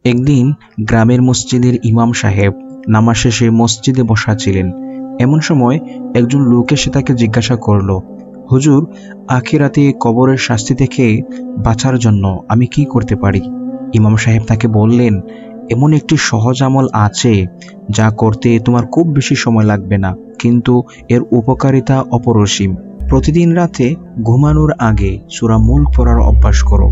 একদিন গ্রামের মসজিদের ইমাম সাহেব নামাজ শেষে মসজিদে বসা ছিলেন। এমন সময় একজন লোক এসে তাকে জিজ্ঞাসা করল, হুজুর, আখিরাতে কবরের শাস্তি থেকে বাঁচার জন্য আমি কি করতে পারি? ইমাম সাহেব তাকে বললেন, এমন একটি সহজ আমল আছে যা করতে তোমার খুব বেশি সময় লাগবে না, কিন্তু এর উপকারিতা অপরিসীম। প্রতিদিন রাতে ঘুমানোর আগে সূরা মুলক পড়ার অভ্যাস করো।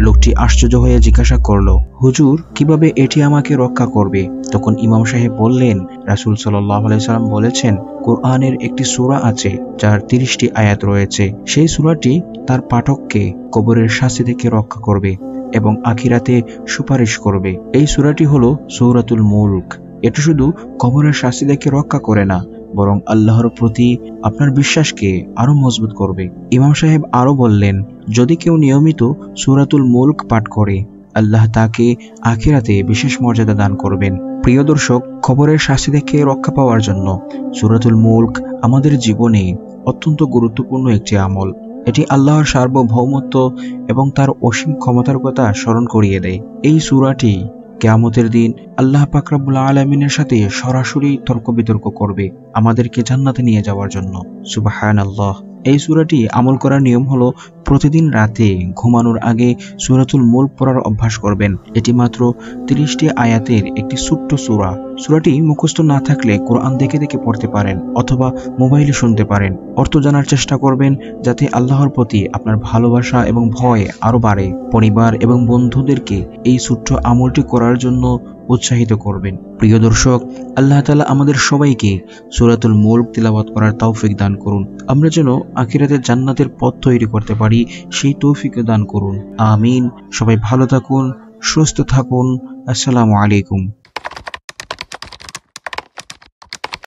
লোকটি আশ্চর্য হয়ে জিজ্ঞাসা করল, হুজুর, কিভাবে এটি আমাকে রক্ষা করবে? তখন ইমাম সাহেব বললেন, রাসূল সাল্লাল্লাহু আলাইহি সাল্লাম বলেছেন, কোরআনের একটি সূরা আছে যার 30টি আয়াত রয়েছে। সেই সূরাটি তার পাঠককে কবরের শাস্তি থেকে রক্ষা করবে এবং আখিরাতে সুপারিশ করবে। এই সূরাটি হলো সূরাতুল মুলক। এটা শুধু কবরের শাস্তি থেকে রক্ষা করে না, বরং আল্লাহর প্রতি আপনার বিশ্বাসকে আরো মজবুত করবে। ইমাম সাহেব আরো বললেন, যদি কেউ নিয়মিত সূরাতুল মুলক পাঠ করে, আল্লাহ তাকে আখিরাতে বিশেষ মর্যাদা দান করবেন। প্রিয় দর্শক, কবরের শাস্তি থেকে রক্ষা পাওয়ার জন্য সূরাতুল মুলক আমাদের জীবনে অত্যন্ত গুরুত্বপূর্ণ একটি আমল। এটি আল্লাহর সার্বভৌমত্ব এবং তার অসীম ক্ষমতার কথা স্মরণ করিয়ে দেয়। এই সূরাটি কিয়ামতের দিন আল্লাহ পাক রব্বুল আলামিনের সাথে সরাসরি তর্ক বিতর্ক করবে আমাদেরকে জান্নাতে নিয়ে যাওয়ার জন্য। সুবহানাল্লাহ। এই সূরাটি আমল করার নিয়ম হলো, প্রতিদিন রাতে ঘুমানোর আগে সূরাতুল মুলক পড়ার অভ্যাস করবেন। এটি মাত্র 30টি আয়াতের একটি ছোট্ট সূরা। সূরাটি মুখস্থ না থাকলে কোরআন দেখে দেখে পড়তে পারেন অথবা মোবাইলে শুনতে পারেন। অর্থ জানার চেষ্টা করবেন যাতে আল্লাহর প্রতি আপনার ভালোবাসা এবং ভয় আরো বাড়ে। পরিবার এবং বন্ধুদেরকে এই ছোট্ট আমলটি করার জন্য উৎসাহিত করবেন। প্রিয় দর্শক, আল্লাহ তাআলা আমাদের সবাইকে সূরাতুল মুলক তিলাওয়াত করার তৌফিক দান করুন। আমরা যেন আখিরাতে জান্নাতের পথ তৈরি করতে পারি, সেই তৌফিক দান করুন। আমিন। সবাই ভালো থাকুন, সুস্থ থাকুন। আসসালামু আলাইকুম।